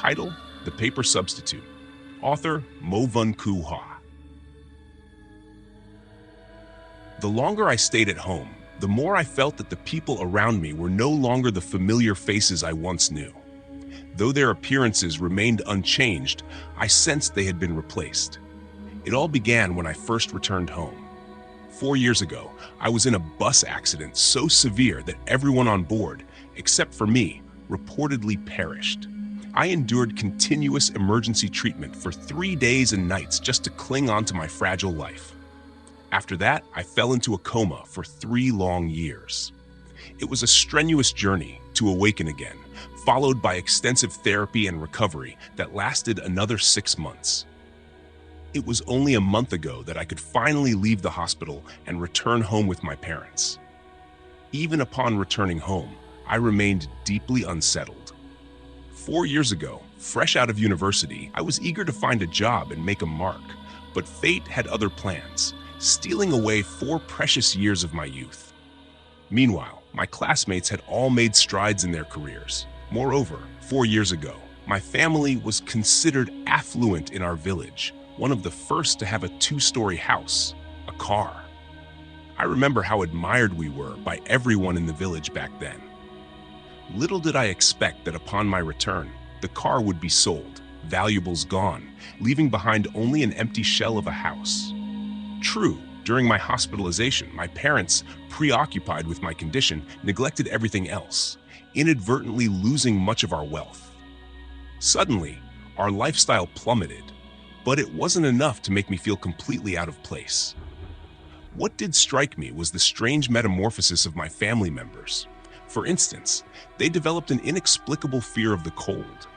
Title: The Paper Substitute. Author: Vuong. The longer I stayed at home, the more I felt that the people around me were no longer the familiar faces I once knew. Though their appearances remained unchanged, I sensed they had been replaced. It all began when I first returned home. 4 years ago, I was in a bus accident so severe that everyone on board, except for me, reportedly perished. I endured continuous emergency treatment for 3 days and nights just to cling on to my fragile life. After that, I fell into a coma for 3 long years. It was a strenuous journey to awaken again, followed by extensive therapy and recovery that lasted another 6 months. It was only a month ago that I could finally leave the hospital and return home with my parents. Even upon returning home, I remained deeply unsettled. 4 years ago, fresh out of university, I was eager to find a job and make a mark, but fate had other plans, stealing away 4 precious years of my youth. Meanwhile, my classmates had all made strides in their careers. Moreover, 4 years ago, my family was considered affluent in our village, one of the first to have a 2-story house, a car. I remember how admired we were by everyone in the village back then. Little did I expect that upon my return, the car would be sold, valuables gone, leaving behind only an empty shell of a house. True, during my hospitalization, my parents, preoccupied with my condition, neglected everything else, inadvertently losing much of our wealth. Suddenly, our lifestyle plummeted, but it wasn't enough to make me feel completely out of place. What did strike me was the strange metamorphosis of my family members. For instance, they developed an inexplicable fear of the cold.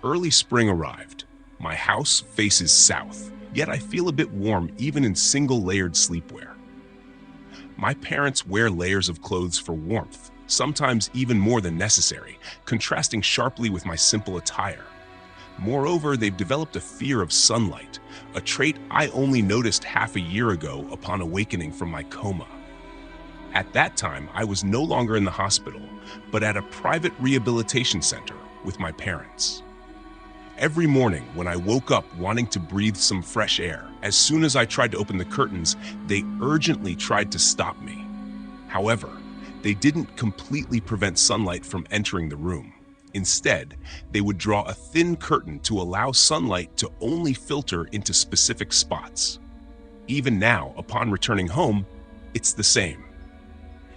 Early spring arrived. My house faces south, yet I feel a bit warm even in single-layered sleepwear. My parents wear layers of clothes for warmth, sometimes even more than necessary, contrasting sharply with my simple attire. Moreover, they've developed a fear of sunlight, a trait I only noticed half a year ago upon awakening from my coma. At that time, I was no longer in the hospital, but at a private rehabilitation center with my parents. Every morning when I woke up wanting to breathe some fresh air, as soon as I tried to open the curtains, they urgently tried to stop me. However, they didn't completely prevent sunlight from entering the room. Instead, they would draw a thin curtain to allow sunlight to only filter into specific spots. Even now, upon returning home, it's the same.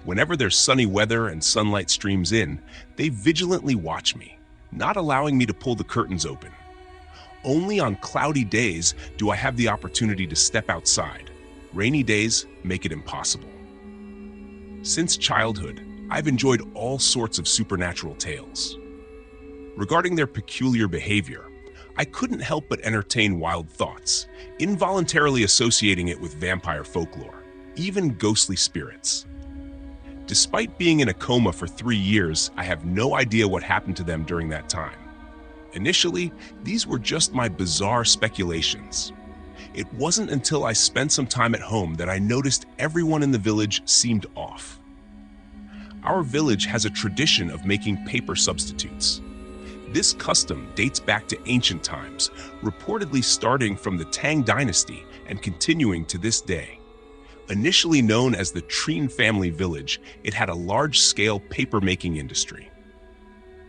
Whenever there's sunny weather and sunlight streams in, they vigilantly watch me, not allowing me to pull the curtains open. Only on cloudy days do I have the opportunity to step outside. Rainy days make it impossible. Since childhood, I've enjoyed all sorts of supernatural tales. Regarding their peculiar behavior, I couldn't help but entertain wild thoughts, involuntarily associating it with vampire folklore, even ghostly spirits. Despite being in a coma for 3 years, I have no idea what happened to them during that time. Initially, these were just my bizarre speculations. It wasn't until I spent some time at home that I noticed everyone in the village seemed off. Our village has a tradition of making paper substitutes. This custom dates back to ancient times, reportedly starting from the Tang dynasty and continuing to this day. Initially known as the Trine family village, it had a large-scale paper-making industry.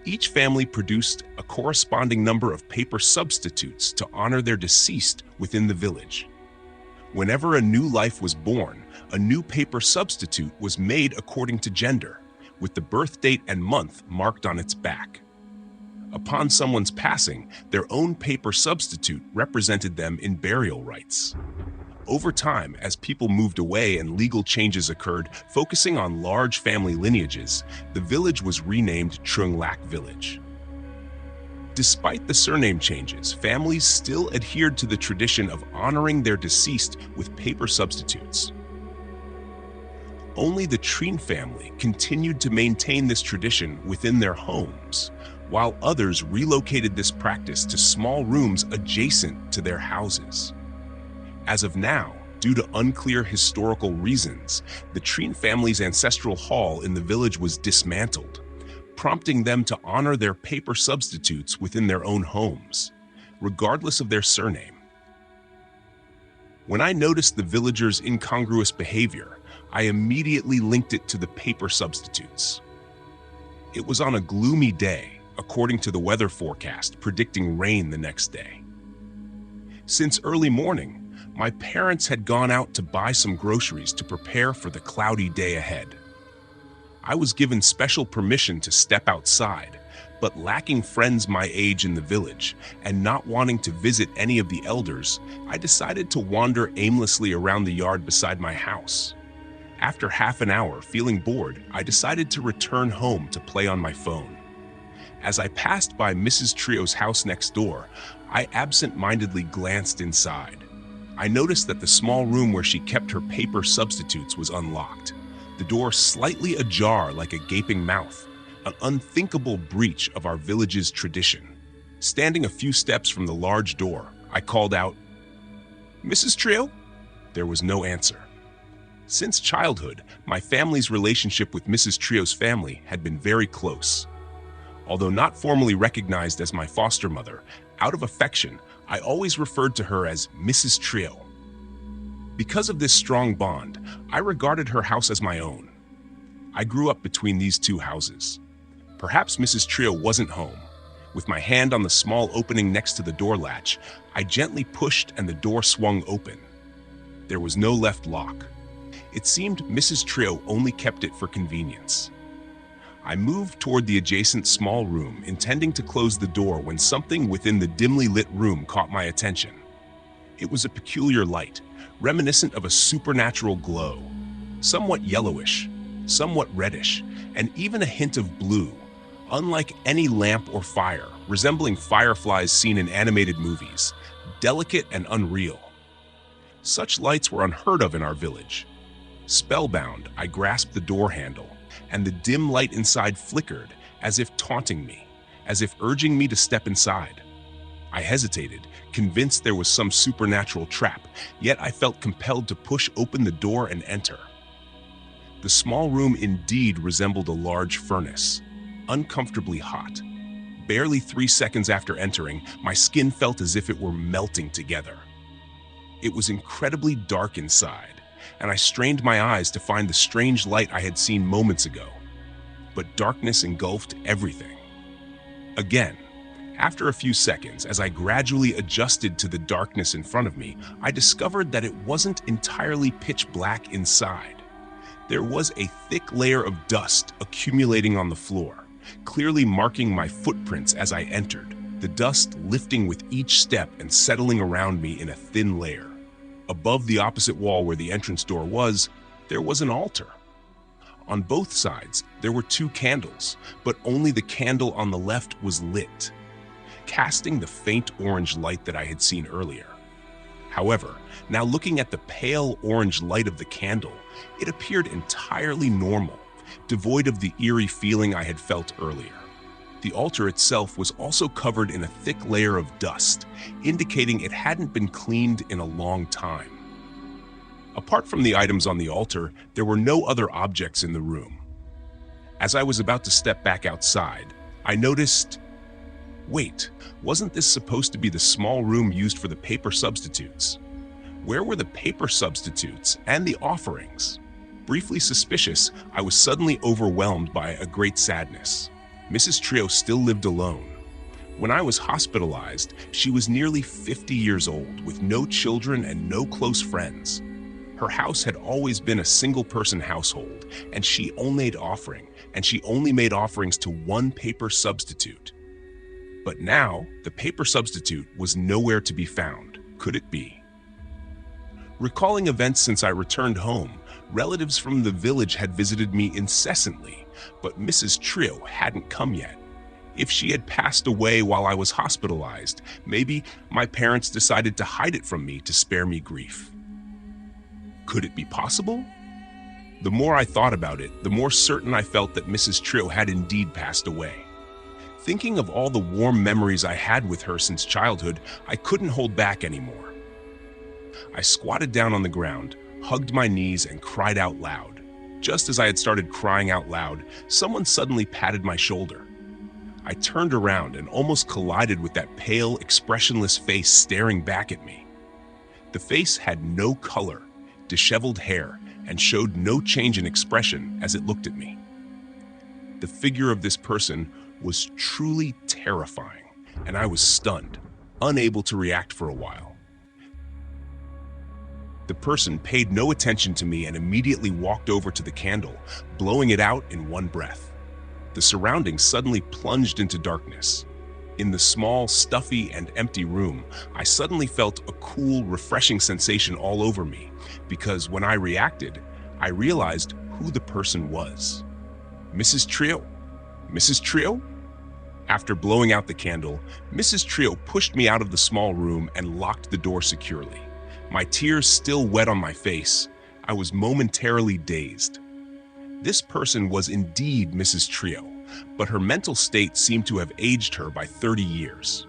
Each family produced a corresponding number of paper substitutes to honor their deceased within the village. Whenever a new life was born, a new paper substitute was made according to gender, with the birth date and month marked on its back. Upon someone's passing, their own paper substitute represented them in burial rites. Over time, as people moved away and legal changes occurred, focusing on large family lineages, the village was renamed Trung Lac Village. Despite the surname changes, families still adhered to the tradition of honoring their deceased with paper substitutes. Only the Trine family continued to maintain this tradition within their homes, while others relocated this practice to small rooms adjacent to their houses. As of now, due to unclear historical reasons, the Trine family's ancestral hall in the village was dismantled, prompting them to honor their paper substitutes within their own homes, regardless of their surname. When I noticed the villagers' incongruous behavior, I immediately linked it to the paper substitutes. It was on a gloomy day, according to the weather forecast, predicting rain the next day. Since early morning, my parents had gone out to buy some groceries to prepare for the cloudy day ahead. I was given special permission to step outside, but lacking friends my age in the village and not wanting to visit any of the elders, I decided to wander aimlessly around the yard beside my house. After half an hour, feeling bored, I decided to return home to play on my phone. As I passed by Mrs. Trio's house next door, I absent-mindedly glanced inside. I noticed that the small room where she kept her paper substitutes was unlocked, the door slightly ajar like a gaping mouth, an unthinkable breach of our village's tradition. Standing a few steps from the large door, I called out, "Mrs. Trio?" There was no answer. Since childhood, my family's relationship with Mrs. Trio's family had been very close. Although not formally recognized as my foster mother, out of affection, I always referred to her as Mrs. Trio. Because of this strong bond, I regarded her house as my own. I grew up between these two houses. Perhaps Mrs. Trio wasn't home. With my hand on the small opening next to the door latch, I gently pushed and the door swung open. There was no left lock. It seemed Mrs. Trio only kept it for convenience. I moved toward the adjacent small room, intending to close the door when something within the dimly lit room caught my attention. It was a peculiar light, reminiscent of a supernatural glow, somewhat yellowish, somewhat reddish, and even a hint of blue, unlike any lamp or fire, resembling fireflies seen in animated movies, delicate and unreal. Such lights were unheard of in our village. Spellbound, I grasped the door handle, and the dim light inside flickered, as if taunting me, as if urging me to step inside. I hesitated, convinced there was some supernatural trap, yet I felt compelled to push open the door and enter. The small room indeed resembled a large furnace, uncomfortably hot. Barely 3 seconds after entering, my skin felt as if it were melting together. It was incredibly dark inside, and I strained my eyes to find the strange light I had seen moments ago. But darkness engulfed everything. Again, after a few seconds, as I gradually adjusted to the darkness in front of me, I discovered that it wasn't entirely pitch black inside. There was a thick layer of dust accumulating on the floor, clearly marking my footprints as I entered, the dust lifting with each step and settling around me in a thin layer. Above the opposite wall where the entrance door was, there was an altar. On both sides, there were 2 candles, but only the candle on the left was lit, casting the faint orange light that I had seen earlier. However, now looking at the pale orange light of the candle, it appeared entirely normal, devoid of the eerie feeling I had felt earlier. The altar itself was also covered in a thick layer of dust, indicating it hadn't been cleaned in a long time. Apart from the items on the altar, there were no other objects in the room. As I was about to step back outside, I noticed, wait, wasn't this supposed to be the small room used for the paper substitutes? Where were the paper substitutes and the offerings? Briefly suspicious, I was suddenly overwhelmed by a great sadness. Mrs. Trio still lived alone. When I was hospitalized, she was nearly 50 years old, with no children and no close friends. Her house had always been a single-person household, and she only made offerings to one paper substitute. But now, the paper substitute was nowhere to be found. Could it be? Recalling events since I returned home, relatives from the village had visited me incessantly, but Mrs. Trio hadn't come yet. If she had passed away while I was hospitalized, maybe my parents decided to hide it from me to spare me grief. Could it be possible? The more I thought about it, the more certain I felt that Mrs. Trio had indeed passed away. Thinking of all the warm memories I had with her since childhood, I couldn't hold back anymore. I squatted down on the ground, hugged my knees, and cried out loud, Just as I had started crying out loud, someone suddenly patted my shoulder. I turned around and almost collided with that pale, expressionless face staring back at me. The face had no color, disheveled hair, and showed no change in expression as it looked at me. The figure of this person was truly terrifying, and I was stunned, unable to react for a while. The person paid no attention to me and immediately walked over to the candle, blowing it out in one breath. The surroundings suddenly plunged into darkness. In the small, stuffy, and empty room, I suddenly felt a cool, refreshing sensation all over me, because when I reacted, I realized who the person was. Mrs. Trio. Mrs. Trio? After blowing out the candle, Mrs. Trio pushed me out of the small room and locked the door securely. My tears still wet on my face, I was momentarily dazed. This person was indeed Mrs. Trio, but her mental state seemed to have aged her by 30 years.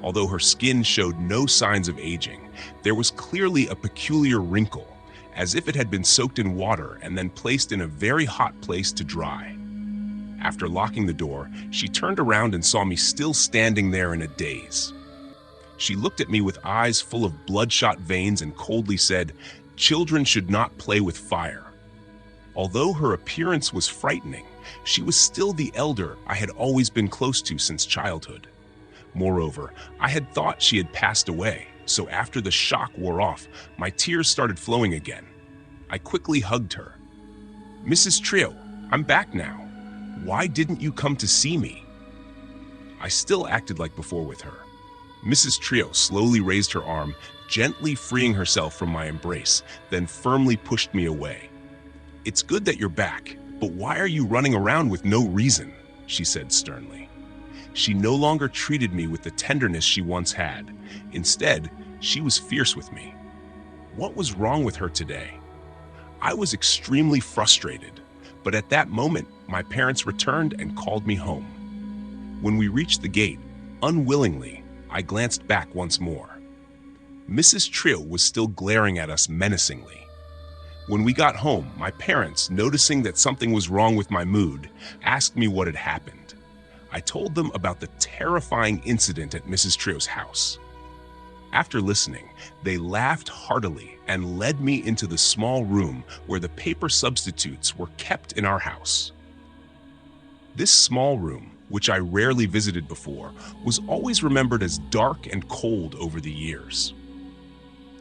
Although her skin showed no signs of aging, there was clearly a peculiar wrinkle, as if it had been soaked in water and then placed in a very hot place to dry. After locking the door, she turned around and saw me still standing there in a daze. She looked at me with eyes full of bloodshot veins and coldly said, "Children should not play with fire." Although her appearance was frightening, she was still the elder I had always been close to since childhood. Moreover, I had thought she had passed away, so after the shock wore off, my tears started flowing again. I quickly hugged her. "Mrs. Trio, I'm back now. Why didn't you come to see me?" I still acted like before with her. Mrs. Trio slowly raised her arm, gently freeing herself from my embrace, then firmly pushed me away. "It's good that you're back, but why are you running around with no reason?" she said sternly. She no longer treated me with the tenderness she once had. Instead, she was fierce with me. What was wrong with her today? I was extremely frustrated, but at that moment, my parents returned and called me home. When we reached the gate, unwillingly, I glanced back once more. Mrs. Trio was still glaring at us menacingly. When we got home, my parents, noticing that something was wrong with my mood, asked me what had happened. I told them about the terrifying incident at Mrs. Trio's house. After listening, they laughed heartily and led me into the small room where the paper substitutes were kept in our house. This small room, which I rarely visited before, was always remembered as dark and cold over the years.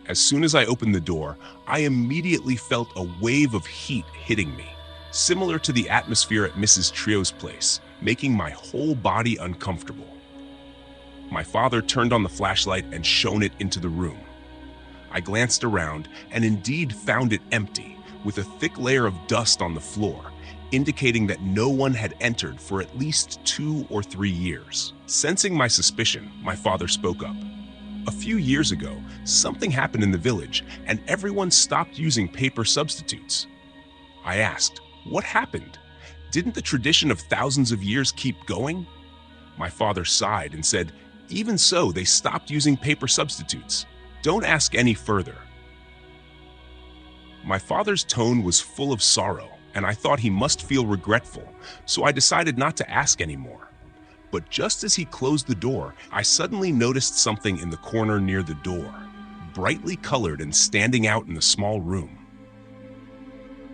As soon as I opened the door, I immediately felt a wave of heat hitting me, similar to the atmosphere at Mrs. Trio's place, making my whole body uncomfortable. My father turned on the flashlight and shone it into the room. I glanced around and indeed found it empty, with a thick layer of dust on the floor, indicating that no one had entered for at least 2 or 3 years. Sensing my suspicion, my father spoke up. "A few years ago, something happened in the village, and everyone stopped using paper substitutes." I asked, "What happened? Didn't the tradition of thousands of years keep going?" My father sighed and said, "Even so, they stopped using paper substitutes. Don't ask any further." My father's tone was full of sorrow, and I thought he must feel regretful, so I decided not to ask anymore. But just as he closed the door, I suddenly noticed something in the corner near the door, brightly colored and standing out in the small room.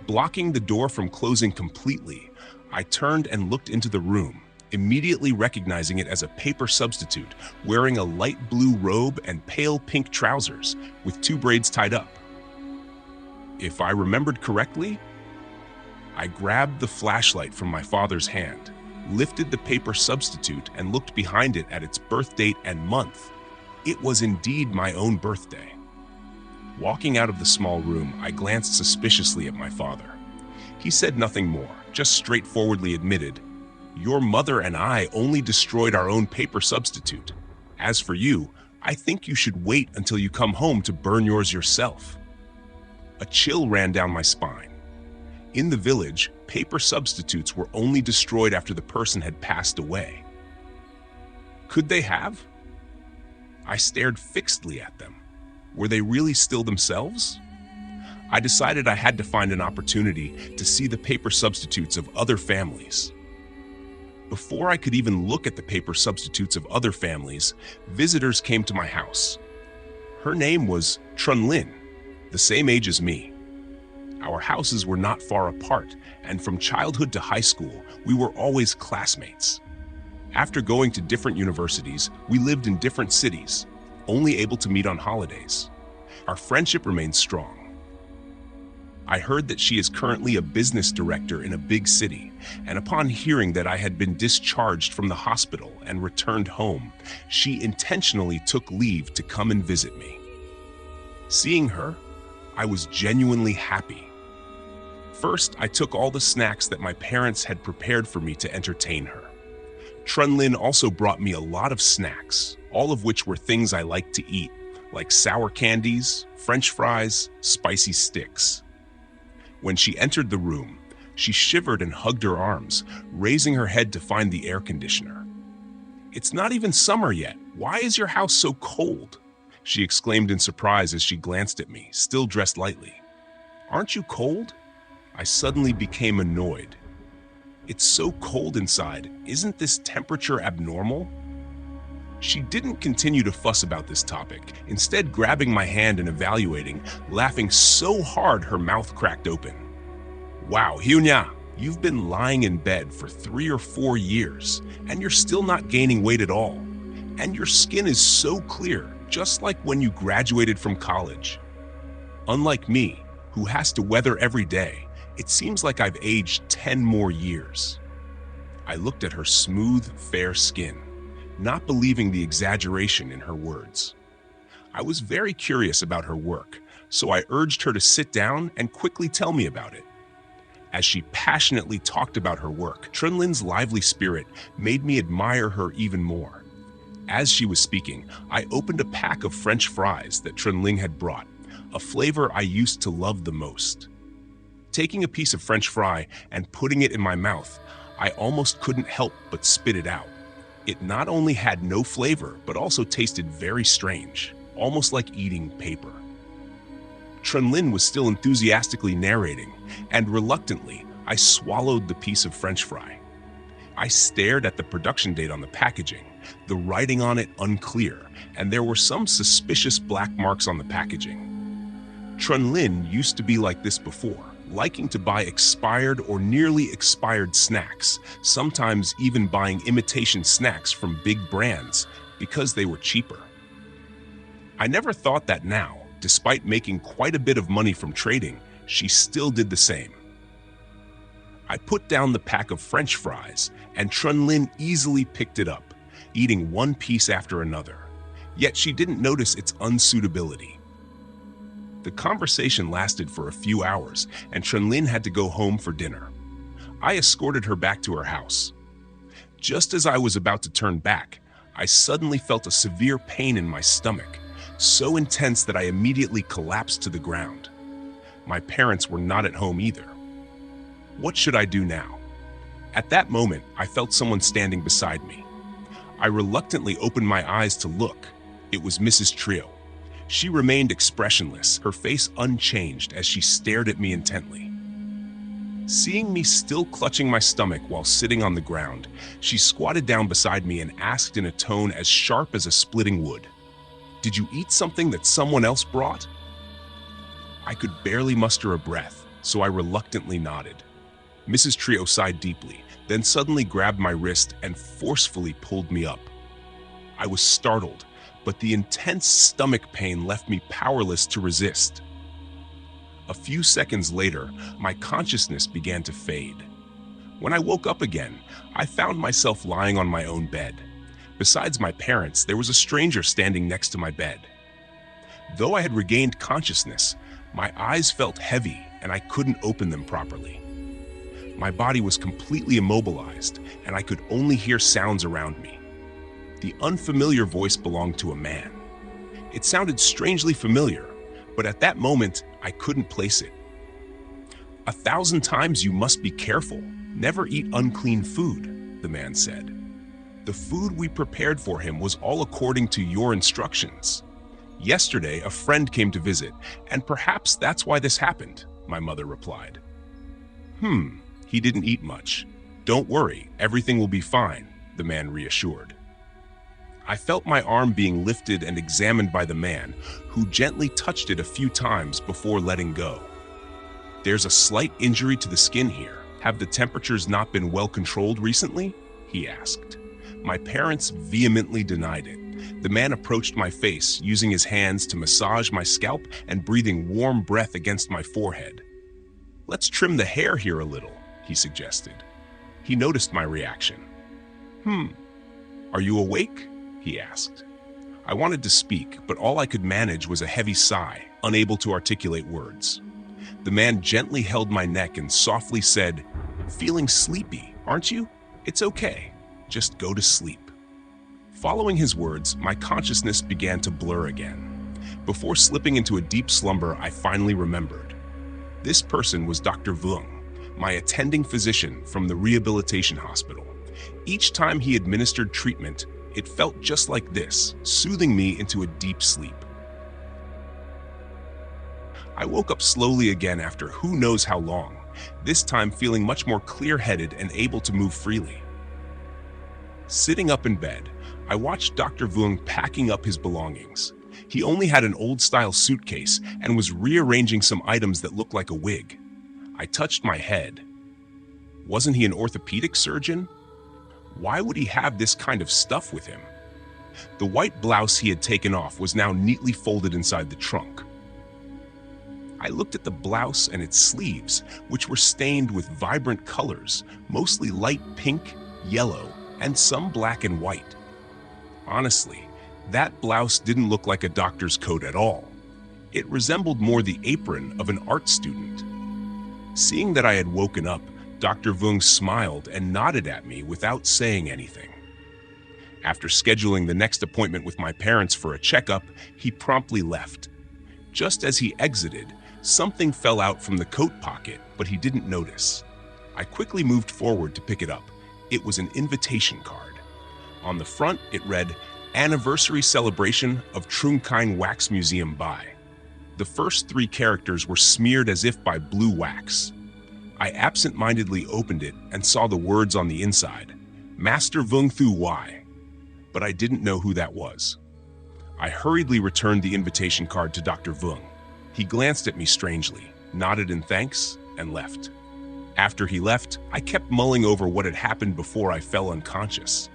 Blocking the door from closing completely, I turned and looked into the room, immediately recognizing it as a paper substitute wearing a light blue robe and pale pink trousers with 2 braids tied up. If I remembered correctly, I grabbed the flashlight from my father's hand, lifted the paper substitute, and looked behind it at its birth date and month. It was indeed my own birthday. Walking out of the small room, I glanced suspiciously at my father. He said nothing more, just straightforwardly admitted, "Your mother and I only destroyed our own paper substitute. As for you, I think you should wait until you come home to burn yours yourself." A chill ran down my spine. In the village, paper substitutes were only destroyed after the person had passed away. Could they have? I stared fixedly at them. Were they really still themselves? I decided I had to find an opportunity to see the paper substitutes of other families. Before I could even look at the paper substitutes of other families, visitors came to my house. Her name was Trunlin, the same age as me. Our houses were not far apart, and from childhood to high school, we were always classmates. After going to different universities, we lived in different cities, only able to meet on holidays. Our friendship remained strong. I heard that she is currently a business director in a big city, and upon hearing that I had been discharged from the hospital and returned home, she intentionally took leave to come and visit me. Seeing her, I was genuinely happy. First, I took all the snacks that my parents had prepared for me to entertain her. Trunlin also brought me a lot of snacks, all of which were things I liked to eat, like sour candies, French fries, spicy sticks. When she entered the room, she shivered and hugged her arms, raising her head to find the air conditioner. "It's not even summer yet. Why is your house so cold?" she exclaimed in surprise as she glanced at me, still dressed lightly. "Aren't you cold?" I suddenly became annoyed. "It's so cold inside. Isn't this temperature abnormal?" She didn't continue to fuss about this topic, instead grabbing my hand and evaluating, laughing so hard her mouth cracked open. "Wow, Hyunya, you've been lying in bed for 3 or 4 years, and you're still not gaining weight at all. And your skin is so clear, just like when you graduated from college. Unlike me, who has to weather every day, it seems like I've aged 10 more years." I looked at her smooth, fair skin, not believing the exaggeration in her words. I was very curious about her work, so I urged her to sit down and quickly tell me about it. As she passionately talked about her work, Trunlin's lively spirit made me admire her even more. As she was speaking, I opened a pack of French fries that Trunling had brought, a flavor I used to love the most. Taking a piece of French fry and putting it in my mouth, I almost couldn't help but spit it out. It not only had no flavor, but also tasted very strange, almost like eating paper. Trunlin was still enthusiastically narrating, and reluctantly, I swallowed the piece of French fry. I stared at the production date on the packaging, the writing on it unclear, and there were some suspicious black marks on the packaging. Trunlin used to be like this before, liking to buy expired or nearly expired snacks, sometimes even buying imitation snacks from big brands because they were cheaper. I never thought that now, despite making quite a bit of money from trading, she still did the same. I put down the pack of French fries, and Trunlin easily picked it up, eating one piece after another, yet she didn't notice its unsuitability. The conversation lasted for a few hours, and Trunlin had to go home for dinner. I escorted her back to her house. Just as I was about to turn back, I suddenly felt a severe pain in my stomach, so intense that I immediately collapsed to the ground. My parents were not at home either. What should I do now? At that moment, I felt someone standing beside me. I reluctantly opened my eyes to look. It was Mrs. Trio. She remained expressionless, her face unchanged as she stared at me intently. Seeing me still clutching my stomach while sitting on the ground, she squatted down beside me and asked in a tone as sharp as a splitting wood, "Did you eat something that someone else brought?" I could barely muster a breath, so I reluctantly nodded. Mrs. Trio sighed deeply, then suddenly grabbed my wrist and forcefully pulled me up. I was startled, but the intense stomach pain left me powerless to resist. A few seconds later, my consciousness began to fade. When I woke up again, I found myself lying on my own bed. Besides my parents, there was a stranger standing next to my bed. Though I had regained consciousness, my eyes felt heavy and I couldn't open them properly. My body was completely immobilized, and I could only hear sounds around me. The unfamiliar voice belonged to a man. It sounded strangely familiar, but at that moment, I couldn't place it. "1,000 times you must be careful. Never eat unclean food," the man said. "The food we prepared for him was all according to your instructions. Yesterday, a friend came to visit, and perhaps that's why this happened, my mother replied. He didn't eat much. Don't worry, everything will be fine, the man reassured. I felt my arm being lifted and examined by the man, who gently touched it a few times before letting go. There's a slight injury to the skin here. Have the temperatures not been well controlled recently? He asked. My parents vehemently denied it. The man approached my face, using his hands to massage my scalp and breathing warm breath against my forehead. Let's trim the hair here a little, he suggested. He noticed my reaction. Are you awake? He asked. I wanted to speak, but all I could manage was a heavy sigh, unable to articulate words. The man gently held my neck and softly said, "Feeling sleepy, aren't you? It's okay. Just go to sleep." Following his words, my consciousness began to blur again. Before slipping into a deep slumber, I finally remembered. This person was Dr. Vuong, my attending physician from the rehabilitation hospital. Each time he administered treatment, it felt just like this, soothing me into a deep sleep. I woke up slowly again after who knows how long, this time feeling much more clear-headed and able to move freely. Sitting up in bed, I watched Dr. Vuong packing up his belongings. He only had an old-style suitcase and was rearranging some items that looked like a wig. I touched my head. Wasn't he an orthopedic surgeon? Why would he have this kind of stuff with him? The white blouse he had taken off was now neatly folded inside the trunk. I looked at the blouse and its sleeves, which were stained with vibrant colors, mostly light pink, yellow, and some black and white. Honestly, that blouse didn't look like a doctor's coat at all. It resembled more the apron of an art student. Seeing that I had woken up, Dr. Vuong smiled and nodded at me without saying anything. After scheduling the next appointment with my parents for a checkup, he promptly left. Just as he exited, something fell out from the coat pocket, but he didn't notice. I quickly moved forward to pick it up. It was an invitation card. On the front, it read, "Anniversary Celebration of Trung Kine Wax Museum by." The first 3 characters were smeared as if by blue wax. I absent-mindedly opened it and saw the words on the inside, "Master Vuong Thu Y," but I didn't know who that was. I hurriedly returned the invitation card to Dr. Vuong. He glanced at me strangely, nodded in thanks, and left. After he left, I kept mulling over what had happened before I fell unconscious.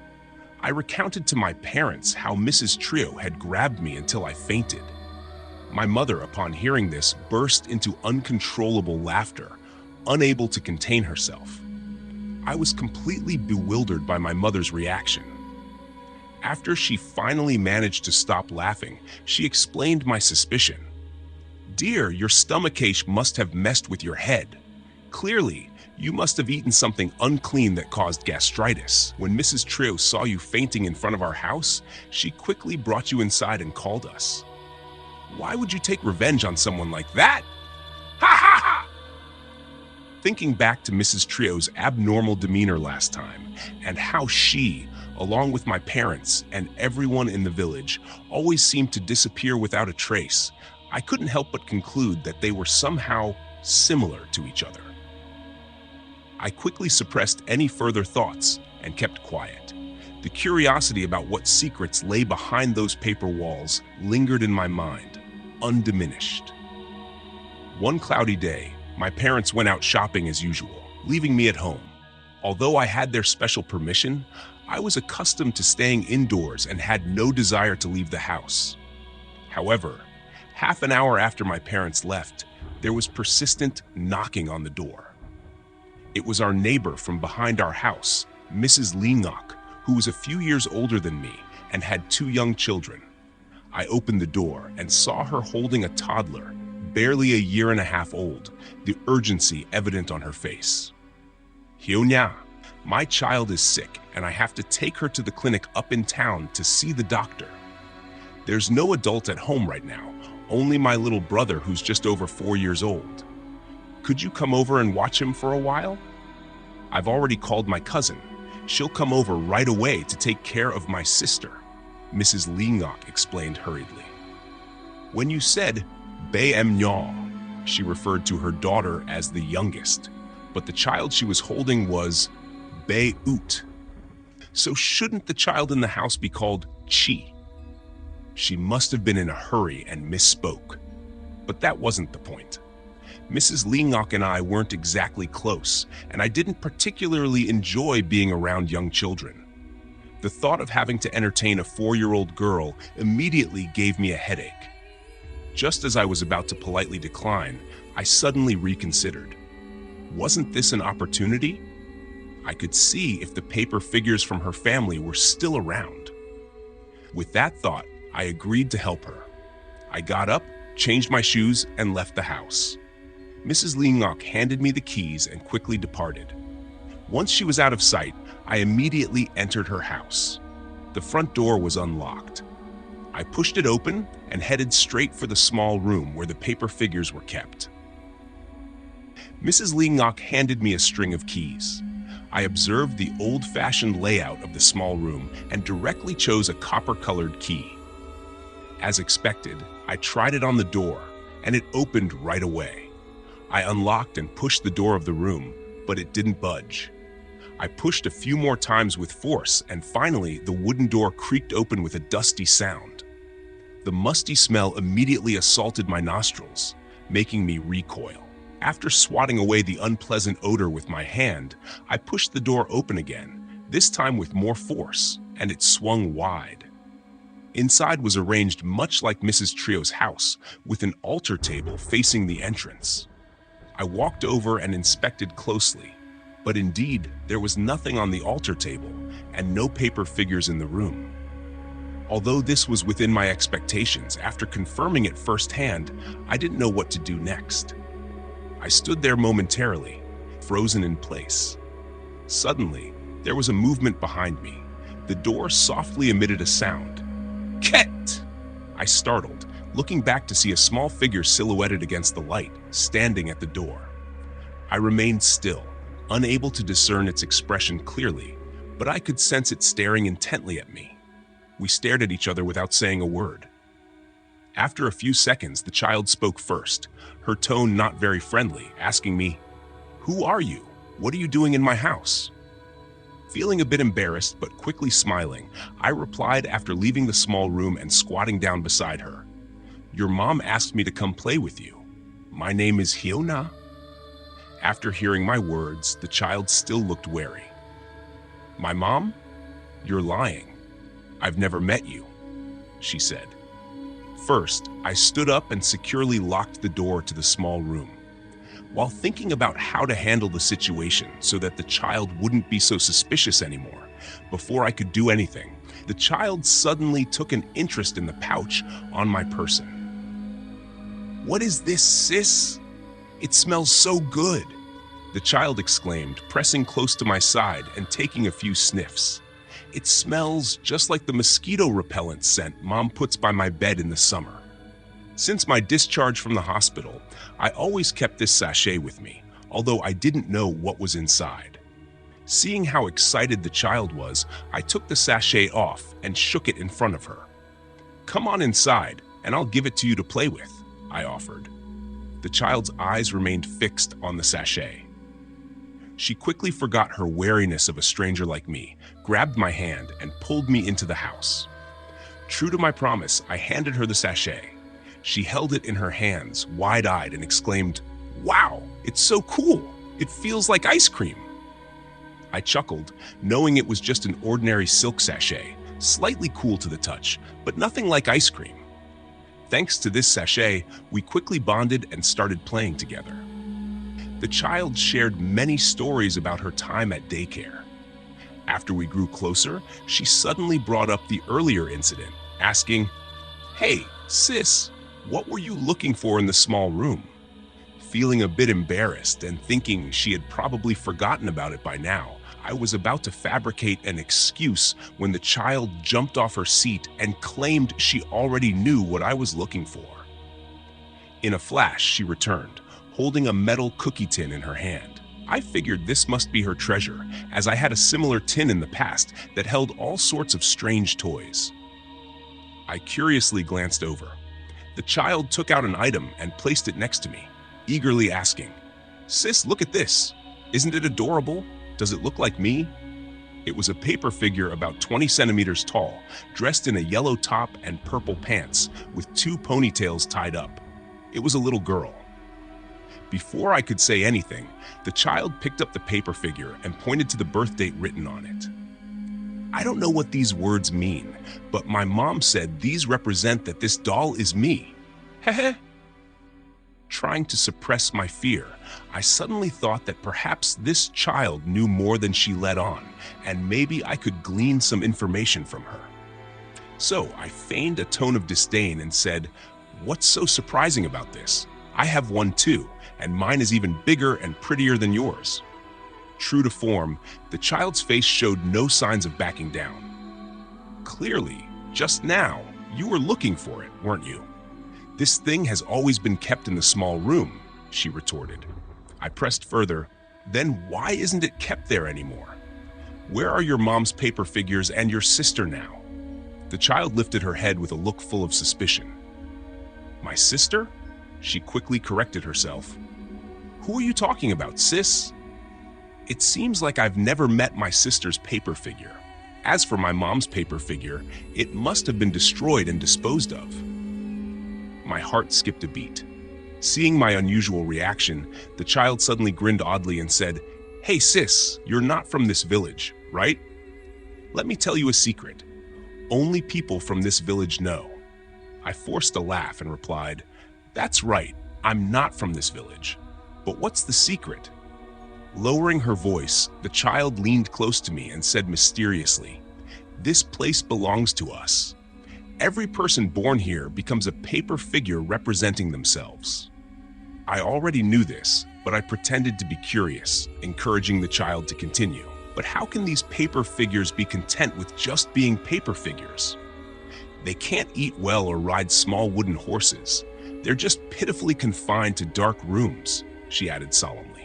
I recounted to my parents how Mrs. Trio had grabbed me until I fainted. My mother, upon hearing this, burst into uncontrollable laughter, unable to contain herself. I was completely bewildered by my mother's reaction. After she finally managed to stop laughing, she explained my suspicion. "Dear, your stomachache must have messed with your head. Clearly, you must have eaten something unclean that caused gastritis. When Mrs. Trio saw you fainting in front of our house, she quickly brought you inside and called us. Why would you take revenge on someone like that? Ha ha ha!" Thinking back to Mrs. Trio's abnormal demeanor last time, and how she, along with my parents and everyone in the village, always seemed to disappear without a trace, I couldn't help but conclude that they were somehow similar to each other. I quickly suppressed any further thoughts and kept quiet. The curiosity about what secrets lay behind those paper walls lingered in my mind, undiminished. One cloudy day, my parents went out shopping as usual, leaving me at home. Although I had their special permission, I was accustomed to staying indoors and had no desire to leave the house. However, half an hour after my parents left, there was persistent knocking on the door. It was our neighbor from behind our house, Mrs. Leenock, who was a few years older than me and had 2 young children. I opened the door and saw her holding a toddler, barely a year and a half old, the urgency evident on her face. "Hyonya, my child is sick and I have to take her to the clinic up in town to see the doctor. There's no adult at home right now, only my little brother who's just over 4 years old. Could you come over and watch him for a while? I've already called my cousin. She'll come over right away to take care of my sister," Mrs. Leenock explained hurriedly. When you said Bae Em Nyaw, she referred to her daughter as the youngest, but the child she was holding was Bae Oot. So shouldn't the child in the house be called Chi? She must have been in a hurry and misspoke. But that wasn't the point. Mrs. Lee Ngoc and I weren't exactly close, and I didn't particularly enjoy being around young children. The thought of having to entertain a 4-year-old girl immediately gave me a headache. Just as I was about to politely decline, I suddenly reconsidered. Wasn't this an opportunity? I could see if the paper figures from her family were still around. With that thought, I agreed to help her. I got up, changed my shoes, and left the house. Mrs. Lee Ngoc handed me the keys and quickly departed. Once she was out of sight, I immediately entered her house. The front door was unlocked. I pushed it open and headed straight for the small room where the paper figures were kept. Mrs. Lee Ngoc handed me a string of keys. I observed the old-fashioned layout of the small room and directly chose a copper-colored key. As expected, I tried it on the door, and it opened right away. I unlocked and pushed the door of the room, but it didn't budge. I pushed a few more times with force, and finally, the wooden door creaked open with a dusty sound. The musty smell immediately assaulted my nostrils, making me recoil. After swatting away the unpleasant odor with my hand, I pushed the door open again, this time with more force, and it swung wide. Inside was arranged much like Mrs. Trio's house, with an altar table facing the entrance. I walked over and inspected closely, but indeed, there was nothing on the altar table and no paper figures in the room. Although this was within my expectations, after confirming it firsthand, I didn't know what to do next. I stood there momentarily, frozen in place. Suddenly, there was a movement behind me. The door softly emitted a sound. Ket! I startled, looking back to see a small figure silhouetted against the light, standing at the door. I remained still, unable to discern its expression clearly, but I could sense it staring intently at me. We stared at each other without saying a word. After a few seconds, the child spoke first, her tone not very friendly, asking me, "Who are you? What are you doing in my house?" Feeling a bit embarrassed but quickly smiling, I replied after leaving the small room and squatting down beside her. "Your mom asked me to come play with you. My name is Hyona." After hearing my words, the child still looked wary. "My mom? You're lying. I've never met you," she said. First, I stood up and securely locked the door to the small room. While thinking about how to handle the situation so that the child wouldn't be so suspicious anymore, before I could do anything, the child suddenly took an interest in the pouch on my person. "What is this, sis? It smells so good," the child exclaimed, pressing close to my side and taking a few sniffs. "It smells just like the mosquito repellent scent Mom puts by my bed in the summer." Since my discharge from the hospital, I always kept this sachet with me, although I didn't know what was inside. Seeing how excited the child was, I took the sachet off and shook it in front of her. "Come on inside, and I'll give it to you to play with," I offered. The child's eyes remained fixed on the sachet. She quickly forgot her wariness of a stranger like me, grabbed my hand, and pulled me into the house. True to my promise, I handed her the sachet. She held it in her hands, wide-eyed, and exclaimed, "Wow, it's so cool! It feels like ice cream!" I chuckled, knowing it was just an ordinary silk sachet, slightly cool to the touch, but nothing like ice cream. Thanks to this sachet, we quickly bonded and started playing together. The child shared many stories about her time at daycare. After we grew closer, she suddenly brought up the earlier incident, asking, "Hey, sis, what were you looking for in the small room?" Feeling a bit embarrassed and thinking she had probably forgotten about it by now, I was about to fabricate an excuse when the child jumped off her seat and claimed she already knew what I was looking for. In a flash, she returned, holding a metal cookie tin in her hand. I figured this must be her treasure, as I had a similar tin in the past that held all sorts of strange toys. I curiously glanced over. The child took out an item and placed it next to me, eagerly asking, "Sis, look at this. Isn't it adorable? Does it look like me?" It was a paper figure about 20 centimeters tall, dressed in a yellow top and purple pants, with 2 ponytails tied up. It was a little girl. Before I could say anything, the child picked up the paper figure and pointed to the birth date written on it. I don't know what these words mean, but my mom said these represent that this doll is me. Heh. Trying to suppress my fear, I suddenly thought that perhaps this child knew more than she let on, and maybe I could glean some information from her. So I feigned a tone of disdain and said, "What's so surprising about this? I have one too, and mine is even bigger and prettier than yours." True to form, the child's face showed no signs of backing down. "Clearly, just now, you were looking for it, weren't you? This thing has always been kept in the small room," she retorted. I pressed further, "Then why isn't it kept there anymore? Where are your mom's paper figures and your sister now?" The child lifted her head with a look full of suspicion. "My sister?" She quickly corrected herself. "Who are you talking about, sis? It seems like I've never met my sister's paper figure. As for my mom's paper figure, it must have been destroyed and disposed of." My heart skipped a beat. Seeing my unusual reaction, the child suddenly grinned oddly and said, "Hey sis, you're not from this village, right? Let me tell you a secret. Only people from this village know." I forced a laugh and replied, "That's right, I'm not from this village. But what's the secret?" Lowering her voice, the child leaned close to me and said mysteriously, "This place belongs to us. Every person born here becomes a paper figure representing themselves." I already knew this, but I pretended to be curious, encouraging the child to continue. "But how can these paper figures be content with just being paper figures? They can't eat well or ride small wooden horses. They're just pitifully confined to dark rooms," she added solemnly.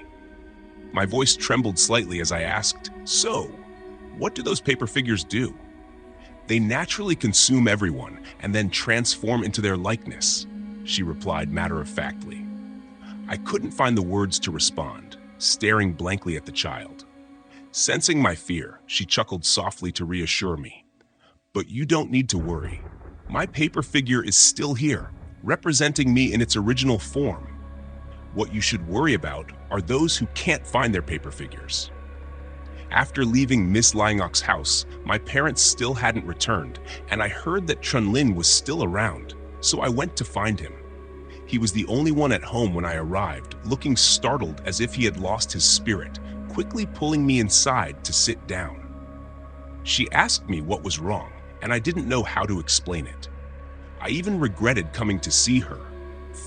My voice trembled slightly as I asked, "So, what do those paper figures do?" "They naturally consume everyone and then transform into their likeness," she replied matter-of-factly. I couldn't find the words to respond, staring blankly at the child. Sensing my fear, she chuckled softly to reassure me. "But you don't need to worry. My paper figure is still here, representing me in its original form. What you should worry about are those who can't find their paper figures." After leaving Miss Langok's house, my parents still hadn't returned, and I heard that Chunlin was still around, so I went to find him. He was the only one at home when I arrived, looking startled as if he had lost his spirit, quickly pulling me inside to sit down. She asked me what was wrong, and I didn't know how to explain it. I even regretted coming to see her,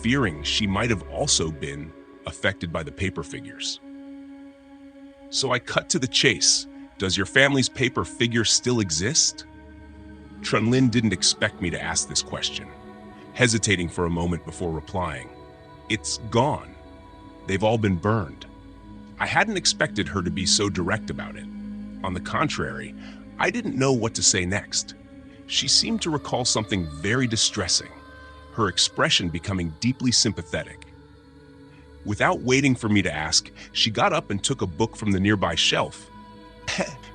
fearing she might have also been affected by the paper figures. So I cut to the chase. "Does your family's paper figure still exist?" Chunlin didn't expect me to ask this question, hesitating for a moment before replying, "It's gone. They've all been burned." I hadn't expected her to be so direct about it. On the contrary, I didn't know what to say next. She seemed to recall something very distressing, her expression becoming deeply sympathetic. Without waiting for me to ask, she got up and took a book from the nearby shelf,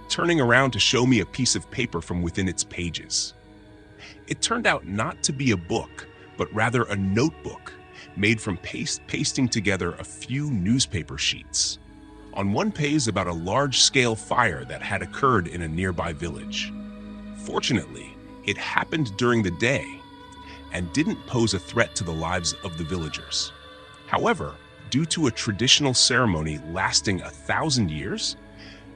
turning around to show me a piece of paper from within its pages. It turned out not to be a book, but rather a notebook made from pasting together a few newspaper sheets. On one page about a large-scale fire that had occurred in a nearby village. Fortunately, it happened during the day and didn't pose a threat to the lives of the villagers. However, due to a traditional ceremony lasting 1,000 years,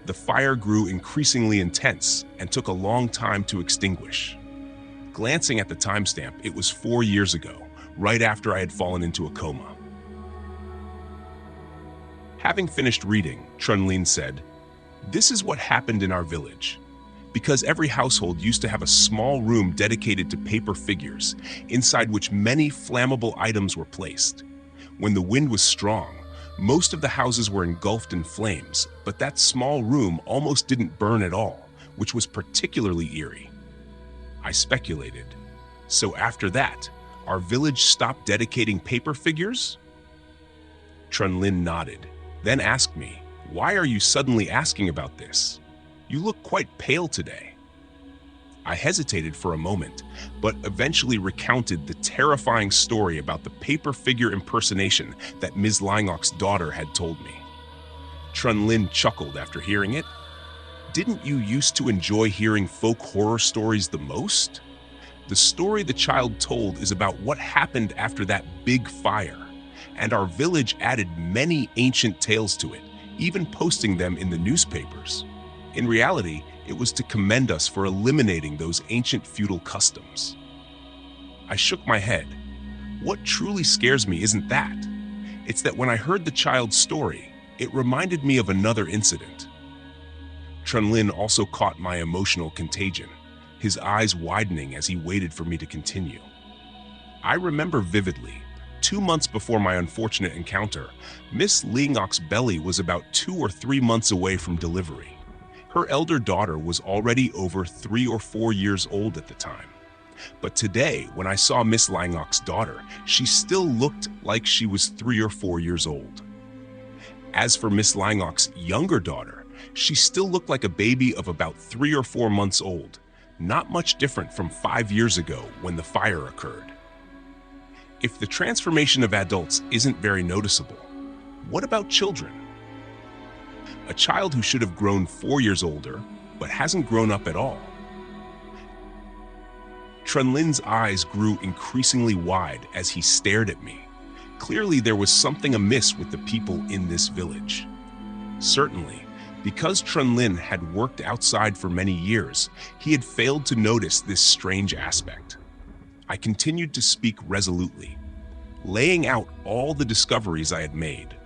the fire grew increasingly intense and took a long time to extinguish. Glancing at the timestamp, it was 4 years ago, right after I had fallen into a coma. Having finished reading, Chunlin said, "This is what happened in our village. Because every household used to have a small room dedicated to paper figures, inside which many flammable items were placed. When the wind was strong, most of the houses were engulfed in flames, but that small room almost didn't burn at all, which was particularly eerie. I speculated. So after that, Our village stopped dedicating paper figures? Trunlin nodded, then asked me, "Why are you suddenly asking about this? You look quite pale today." I hesitated for a moment, but eventually recounted the terrifying story about the paper figure impersonation that Ms. Langok's daughter had told me. Trunlin chuckled after hearing it. "Didn't you used to enjoy hearing folk horror stories the most? The story the child told is about what happened after that big fire, and our village added many ancient tales to it, even posting them in the newspapers. In reality, it was to commend us for eliminating those ancient feudal customs." I shook my head. What truly scares me isn't that. It's that when I heard the child's story, it reminded me of another incident. Trunlin also caught my emotional contagion, his eyes widening as he waited for me to continue. I remember vividly, 2 months before my unfortunate encounter, Miss Lingok's belly was about 2 or 3 months away from delivery. Her elder daughter was already over 3 or 4 years old at the time. But today, when I saw Miss Langok's daughter, she still looked like she was 3 or 4 years old. As for Miss Langok's younger daughter, she still looked like a baby of about 3 or 4 months old, not much different from 5 years ago when the fire occurred. If the transformation of adults isn't very noticeable, what about children? A child who should have grown 4 years older, but hasn't grown up at all. Trunlin's eyes grew increasingly wide as he stared at me. Clearly, there was something amiss with the people in this village. Certainly, because Trunlin had worked outside for many years, he had failed to notice this strange aspect. I continued to speak resolutely, laying out all the discoveries I had made.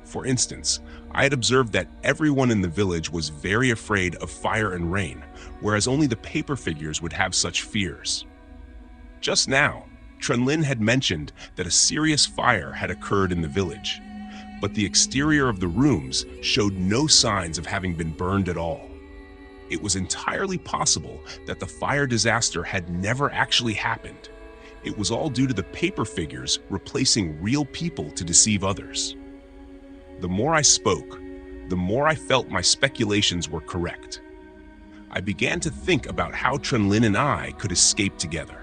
For instance, I had observed that everyone in the village was very afraid of fire and rain, whereas only the paper figures would have such fears. Just now, Trunlin had mentioned that a serious fire had occurred in the village, but the exterior of the rooms showed no signs of having been burned at all. It was entirely possible that the fire disaster had never actually happened. It was all due to the paper figures replacing real people to deceive others. The more I spoke, the more I felt my speculations were correct. I began to think about how Trunlin and I could escape together.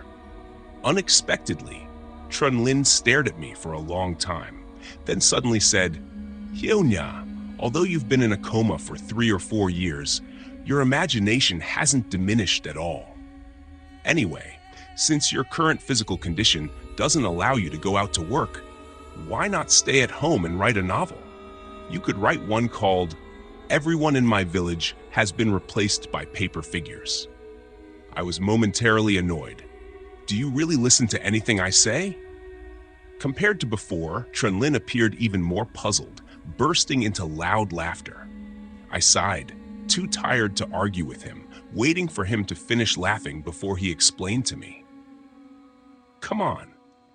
Unexpectedly, Trunlin stared at me for a long time, then suddenly said, "Hyonya, although you've been in a coma for 3 or 4 years, your imagination hasn't diminished at all. Anyway, since your current physical condition doesn't allow you to go out to work, why not stay at home and write a novel? You could write one called, 'Everyone in My Village Has Been Replaced by Paper Figures.'" I was momentarily annoyed. "Do you really listen to anything I say?" Compared to before, Trunlin appeared even more puzzled, bursting into loud laughter. I sighed, too tired to argue with him, waiting for him to finish laughing before he explained to me. Come on,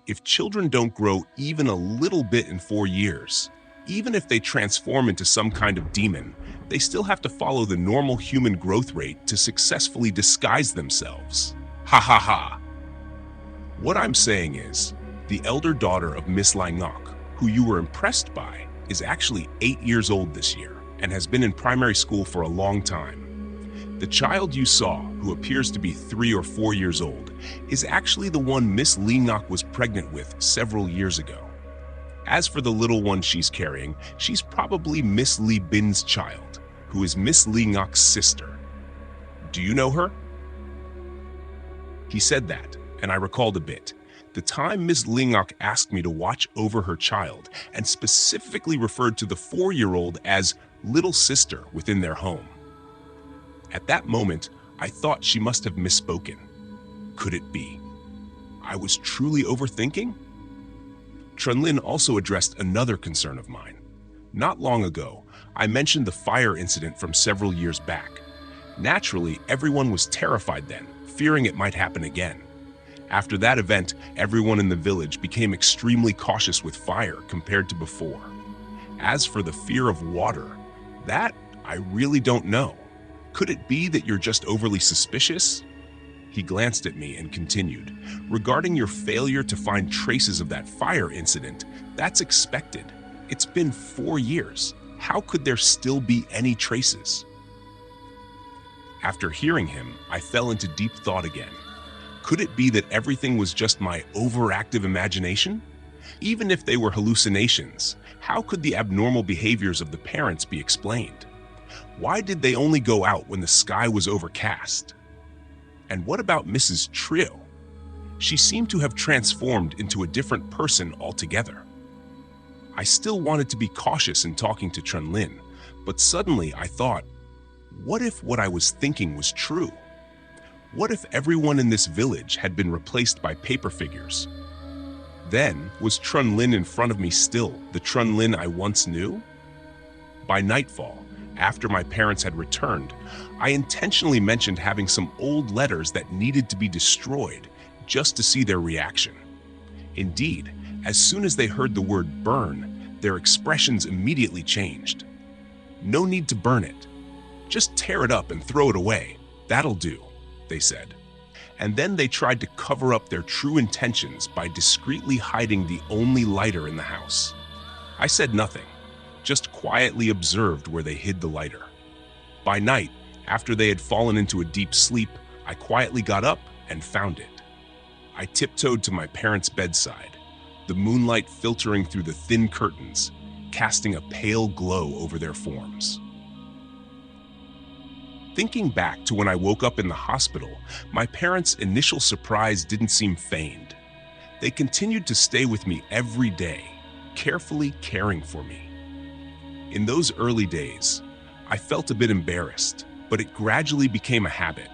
if children don't grow even a little bit in 4 years, even if they transform into some kind of demon, they still have to follow the normal human growth rate to successfully disguise themselves. Ha ha ha. What I'm saying is, the elder daughter of Miss Langok, who you were impressed by, is actually 8 years old this year and has been in primary school for a long time. The child you saw, who appears to be 3 or 4 years old, is actually the one Miss Lingok was pregnant with several years ago. As for the little one she's carrying, she's probably Miss Li Bin's child, who is Miss Lingok's sister. Do you know her? He said that, and I recalled a bit. The time Miss Lingok asked me to watch over her child and specifically referred to the 4-year-old as little sister within their home. At that moment, I thought she must have misspoken. Could it be I was truly overthinking? Trunlin also addressed another concern of mine. Not long ago, I mentioned the fire incident from several years back. Naturally, everyone was terrified then, fearing it might happen again. After that event, everyone in the village became extremely cautious with fire compared to before. As for the fear of water, that I really don't know. Could it be that you're just overly suspicious? He glanced at me and continued, "Regarding your failure to find traces of that fire incident, that's expected. It's been 4 years. How could there still be any traces?" After hearing him, I fell into deep thought again. Could it be that everything was just my overactive imagination? Even if they were hallucinations, how could the abnormal behaviors of the parents be explained? Why did they only go out when the sky was overcast? And what about Mrs. Trio? She seemed to have transformed into a different person altogether. I still wanted to be cautious in talking to Chun-Lin, but suddenly I thought, what if what I was thinking was true? What if everyone in this village had been replaced by paper figures? Then, was Chun-Lin in front of me still the Chun-Lin I once knew? By nightfall, after my parents had returned, I intentionally mentioned having some old letters that needed to be destroyed just to see their reaction. Indeed, as soon as they heard the word burn, their expressions immediately changed. "No need to burn it. Just tear it up and throw it away. That'll do," they said. And then they tried to cover up their true intentions by discreetly hiding the only lighter in the house. I said nothing, just quietly observed where they hid the lighter. By night, after they had fallen into a deep sleep, I quietly got up and found it. I tiptoed to my parents' bedside, the moonlight filtering through the thin curtains, casting a pale glow over their forms. Thinking back to when I woke up in the hospital, my parents' initial surprise didn't seem feigned. They continued to stay with me every day, carefully caring for me. In those early days, I felt a bit embarrassed, but it gradually became a habit.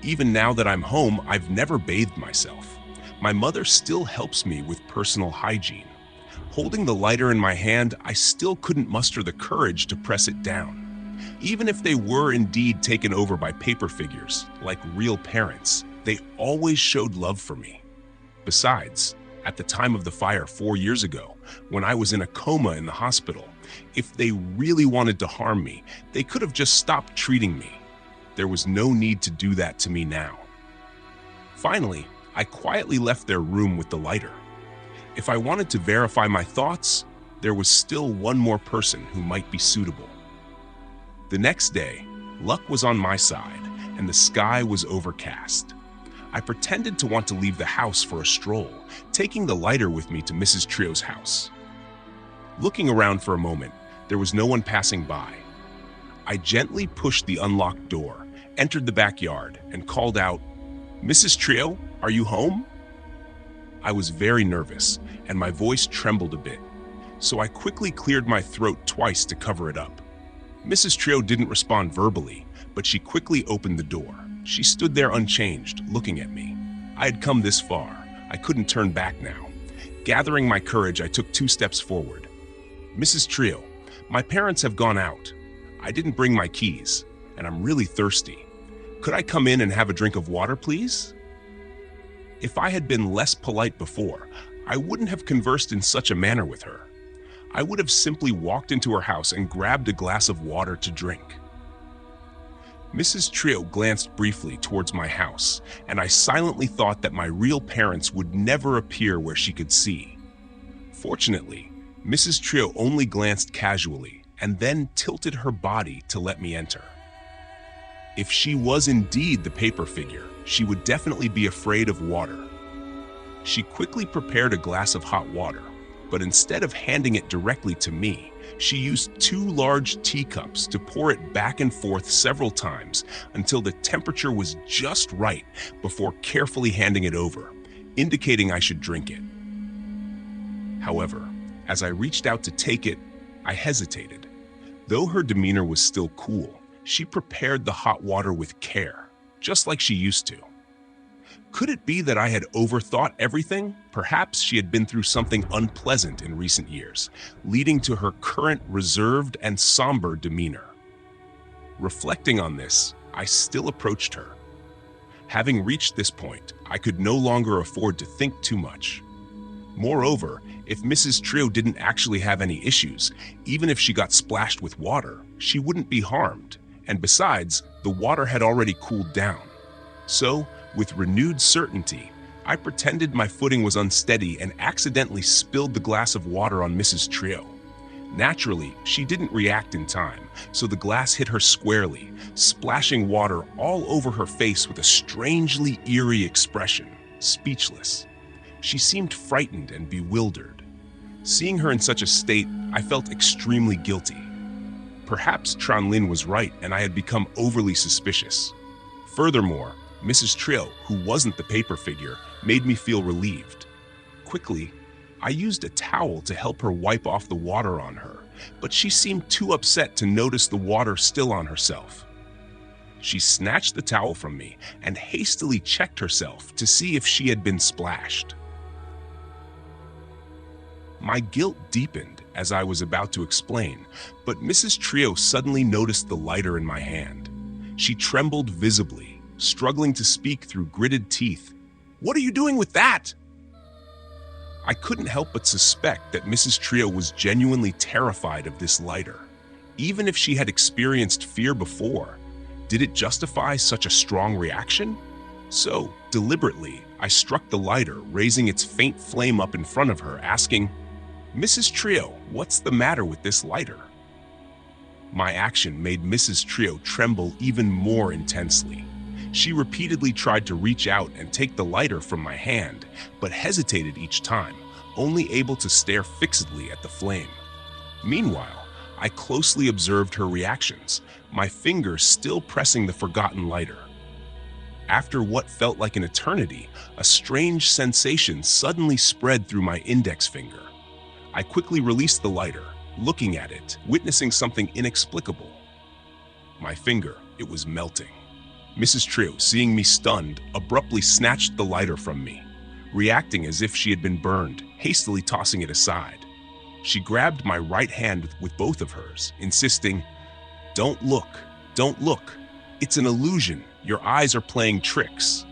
Even now that I'm home, I've never bathed myself. My mother still helps me with personal hygiene. Holding the lighter in my hand, I still couldn't muster the courage to press it down. Even if they were indeed taken over by paper figures, like real parents, they always showed love for me. Besides, at the time of the fire 4 years ago, when I was in a coma in the hospital, if they really wanted to harm me, they could have just stopped treating me. There was no need to do that to me now. Finally, I quietly left their room with the lighter. If I wanted to verify my thoughts, there was still one more person who might be suitable. The next day, luck was on my side, and the sky was overcast. I pretended to want to leave the house for a stroll, taking the lighter with me to Mrs. Trio's house. Looking around for a moment, there was no one passing by. I gently pushed the unlocked door, entered the backyard, and called out, "Mrs. Trio, are you home?" I was very nervous, and my voice trembled a bit, so I quickly cleared my throat twice to cover it up. Mrs. Trio didn't respond verbally, but she quickly opened the door. She stood there unchanged, looking at me. I had come this far. I couldn't turn back now. Gathering my courage, I took 2 steps forward. "Mrs. Trio, my parents have gone out. I didn't bring my keys, and I'm really thirsty. Could I come in and have a drink of water, please?" If I had been less polite before, I wouldn't have conversed in such a manner with her. I would have simply walked into her house and grabbed a glass of water to drink. Mrs. Trio glanced briefly towards my house, and I silently thought that my real parents would never appear where she could see. Fortunately, Mrs. Trio only glanced casually and then tilted her body to let me enter. If she was indeed the paper figure, she would definitely be afraid of water. She quickly prepared a glass of hot water, but instead of handing it directly to me, she used 2 large teacups to pour it back and forth several times until the temperature was just right before carefully handing it over, indicating I should drink it. However, as I reached out to take it, I hesitated. Though her demeanor was still cool, she prepared the hot water with care, just like she used to. Could it be that I had overthought everything? Perhaps she had been through something unpleasant in recent years, leading to her current reserved and somber demeanor. Reflecting on this, I still approached her. Having reached this point, I could no longer afford to think too much. Moreover, if Mrs. Trio didn't actually have any issues, even if she got splashed with water, she wouldn't be harmed. And besides, the water had already cooled down. So, With renewed certainty, I pretended my footing was unsteady and accidentally spilled the glass of water on Mrs. Trio. Naturally, she didn't react in time, so the glass hit her squarely, splashing water all over her face with a strangely eerie expression, speechless. She seemed frightened and bewildered. Seeing her in such a state, I felt extremely guilty. Perhaps Tran Lin was right and I had become overly suspicious. Furthermore, Mrs. Trio, who wasn't the paper figure, made me feel relieved. Quickly, I used a towel to help her wipe off the water on her, but she seemed too upset to notice the water still on herself. She snatched the towel from me and hastily checked herself to see if she had been splashed. My guilt deepened as I was about to explain, but Mrs. Trio suddenly noticed the lighter in my hand. She trembled visibly, struggling to speak through gritted teeth. "What are you doing with that?" I couldn't help but suspect that Mrs. Trio was genuinely terrified of this lighter. Even if she had experienced fear before, did it justify such a strong reaction? So, deliberately, I struck the lighter, raising its faint flame up in front of her, asking, "Mrs. Trio, what's the matter with this lighter?" My action made Mrs. Trio tremble even more intensely. She repeatedly tried to reach out and take the lighter from my hand, but hesitated each time, only able to stare fixedly at the flame. Meanwhile, I closely observed her reactions, my finger still pressing the forgotten lighter. After what felt like an eternity, a strange sensation suddenly spread through my index finger. I quickly released the lighter, looking at it, witnessing something inexplicable. My finger, it was melting. Mrs. Trio, seeing me stunned, abruptly snatched the lighter from me, reacting as if she had been burned, hastily tossing it aside. She grabbed my right hand with both of hers, insisting, "Don't look, don't look. It's an illusion. Your eyes are playing tricks."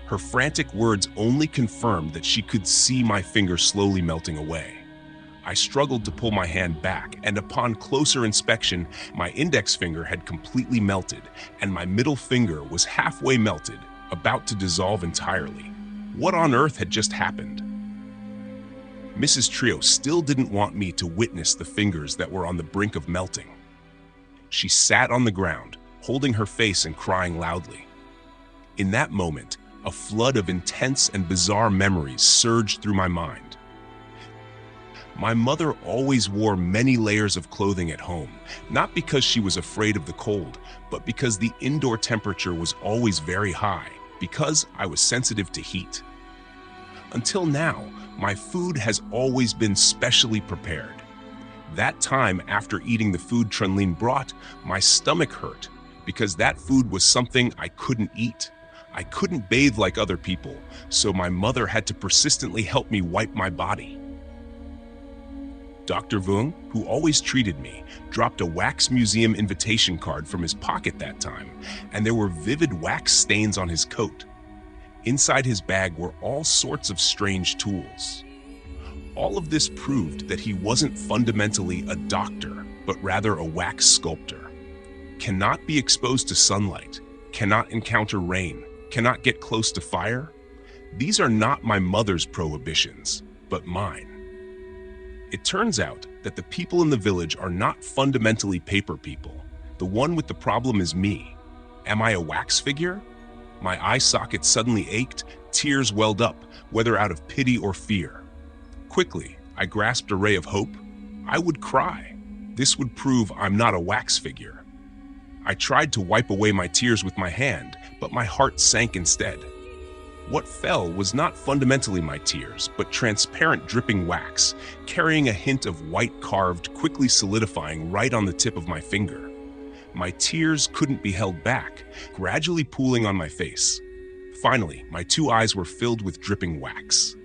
Her frantic words only confirmed that she could see my finger slowly melting away. I struggled to pull my hand back, and upon closer inspection, my index finger had completely melted, and my middle finger was halfway melted, about to dissolve entirely. What on earth had just happened? Mrs. Trio still didn't want me to witness the fingers that were on the brink of melting. She sat on the ground, holding her face and crying loudly. In that moment, a flood of intense and bizarre memories surged through my mind. My mother always wore many layers of clothing at home, not because she was afraid of the cold, but because the indoor temperature was always very high, because I was sensitive to heat. Until now, my food has always been specially prepared. That time after eating the food Trunlin brought, my stomach hurt, because that food was something I couldn't eat. I couldn't bathe like other people, so my mother had to persistently help me wipe my body. Dr. Vuong, who always treated me, dropped a wax museum invitation card from his pocket that time, and there were vivid wax stains on his coat. Inside his bag were all sorts of strange tools. All of this proved that he wasn't fundamentally a doctor, but rather a wax sculptor. Cannot be exposed to sunlight, cannot encounter rain, cannot get close to fire. These are not my mother's prohibitions, but mine. It turns out that the people in the village are not fundamentally paper people. The one with the problem is me. Am I a wax figure? My eye socket suddenly ached, tears welled up, whether out of pity or fear. Quickly, I grasped a ray of hope. I would cry. This would prove I'm not a wax figure. I tried to wipe away my tears with my hand, but my heart sank instead. What fell was not fundamentally my tears, but transparent dripping wax, carrying a hint of white carved, quickly solidifying right on the tip of my finger. My tears couldn't be held back, gradually pooling on my face. Finally, my two eyes were filled with dripping wax.